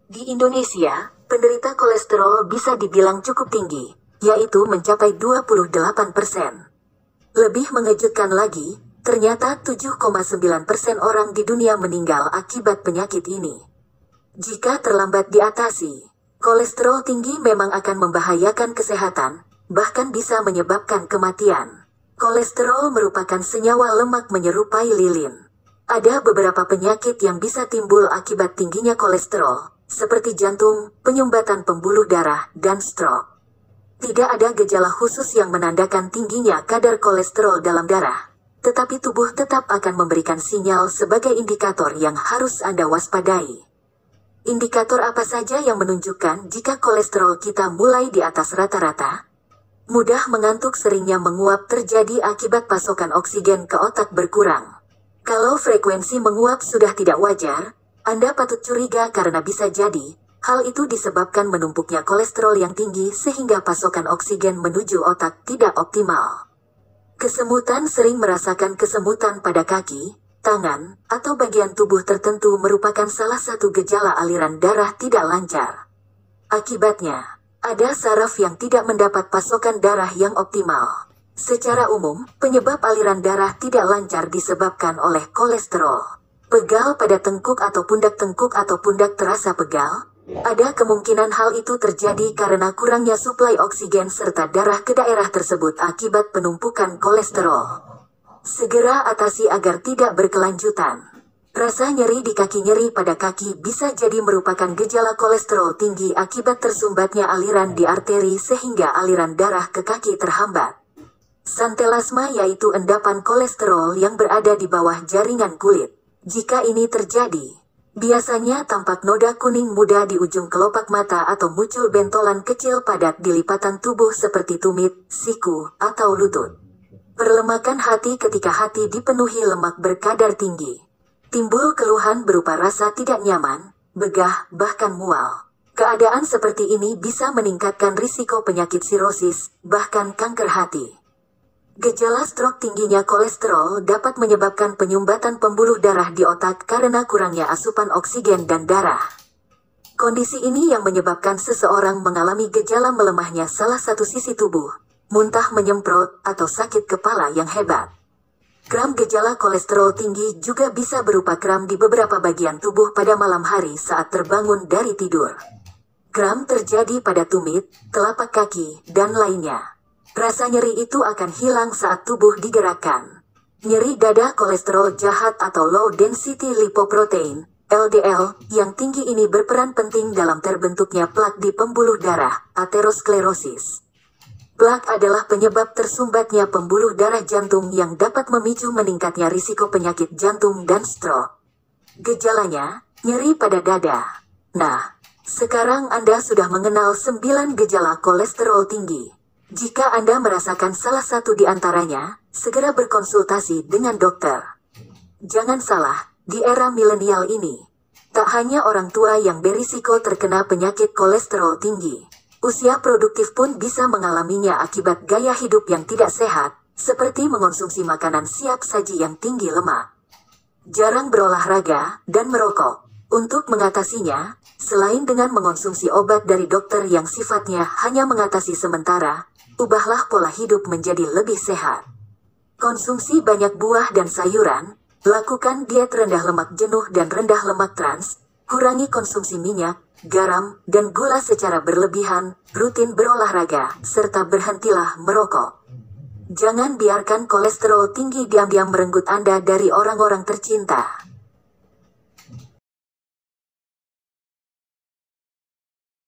Di Indonesia, penderita kolesterol bisa dibilang cukup tinggi, yaitu mencapai 28%. Lebih mengejutkan lagi, ternyata 7,9% orang di dunia meninggal akibat penyakit ini. Jika terlambat diatasi, kolesterol tinggi memang akan membahayakan kesehatan, bahkan bisa menyebabkan kematian. Kolesterol merupakan senyawa lemak menyerupai lilin. Ada beberapa penyakit yang bisa timbul akibat tingginya kolesterol, seperti jantung, penyumbatan pembuluh darah, dan stroke. Tidak ada gejala khusus yang menandakan tingginya kadar kolesterol dalam darah, tetapi tubuh tetap akan memberikan sinyal sebagai indikator yang harus Anda waspadai. Indikator apa saja yang menunjukkan jika kolesterol kita mulai di atas rata-rata? Mudah mengantuk seringnya menguap terjadi akibat pasokan oksigen ke otak berkurang. Kalau frekuensi menguap sudah tidak wajar, Anda patut curiga karena bisa jadi hal itu disebabkan menumpuknya kolesterol yang tinggi sehingga pasokan oksigen menuju otak tidak optimal. Kesemutan sering merasakan kesemutan pada kaki, tangan, atau bagian tubuh tertentu merupakan salah satu gejala aliran darah tidak lancar. Akibatnya, ada saraf yang tidak mendapat pasokan darah yang optimal. Secara umum, penyebab aliran darah tidak lancar disebabkan oleh kolesterol. Pegal pada tengkuk atau pundak terasa pegal. Ada kemungkinan hal itu terjadi karena kurangnya suplai oksigen serta darah ke daerah tersebut akibat penumpukan kolesterol. Segera atasi agar tidak berkelanjutan. Rasa nyeri di kaki, nyeri pada kaki bisa jadi merupakan gejala kolesterol tinggi akibat tersumbatnya aliran di arteri sehingga aliran darah ke kaki terhambat. Santelasma yaitu endapan kolesterol yang berada di bawah jaringan kulit. Jika ini terjadi, biasanya tampak noda kuning muda di ujung kelopak mata atau muncul bentolan kecil padat di lipatan tubuh seperti tumit, siku, atau lutut. Perlemakan hati ketika hati dipenuhi lemak berkadar tinggi. Timbul keluhan berupa rasa tidak nyaman, begah, bahkan mual. Keadaan seperti ini bisa meningkatkan risiko penyakit sirosis, bahkan kanker hati. Gejala stroke, tingginya kolesterol dapat menyebabkan penyumbatan pembuluh darah di otak karena kurangnya asupan oksigen dan darah. Kondisi ini yang menyebabkan seseorang mengalami gejala melemahnya salah satu sisi tubuh, muntah menyemprot, atau sakit kepala yang hebat. Kram, gejala kolesterol tinggi juga bisa berupa kram di beberapa bagian tubuh pada malam hari saat terbangun dari tidur. Kram terjadi pada tumit, telapak kaki, dan lainnya. Rasa nyeri itu akan hilang saat tubuh digerakkan. Nyeri dada, kolesterol jahat atau low density lipoprotein, LDL, yang tinggi ini berperan penting dalam terbentuknya plak di pembuluh darah, aterosklerosis. Plak adalah penyebab tersumbatnya pembuluh darah jantung yang dapat memicu meningkatnya risiko penyakit jantung dan stroke. Gejalanya, nyeri pada dada. Nah, sekarang Anda sudah mengenal 9 gejala kolesterol tinggi. Jika Anda merasakan salah satu di antaranya, segera berkonsultasi dengan dokter. Jangan salah, di era milenial ini, tak hanya orang tua yang berisiko terkena penyakit kolesterol tinggi. Usia produktif pun bisa mengalaminya akibat gaya hidup yang tidak sehat, seperti mengonsumsi makanan siap saji yang tinggi lemak, jarang berolahraga, dan merokok. Untuk mengatasinya, selain dengan mengonsumsi obat dari dokter yang sifatnya hanya mengatasi sementara, ubahlah pola hidup menjadi lebih sehat. Konsumsi banyak buah dan sayuran, lakukan diet rendah lemak jenuh dan rendah lemak trans, kurangi konsumsi minyak, garam, dan gula secara berlebihan, rutin berolahraga, serta berhentilah merokok. Jangan biarkan kolesterol tinggi diam-diam merenggut Anda dari orang-orang tercinta.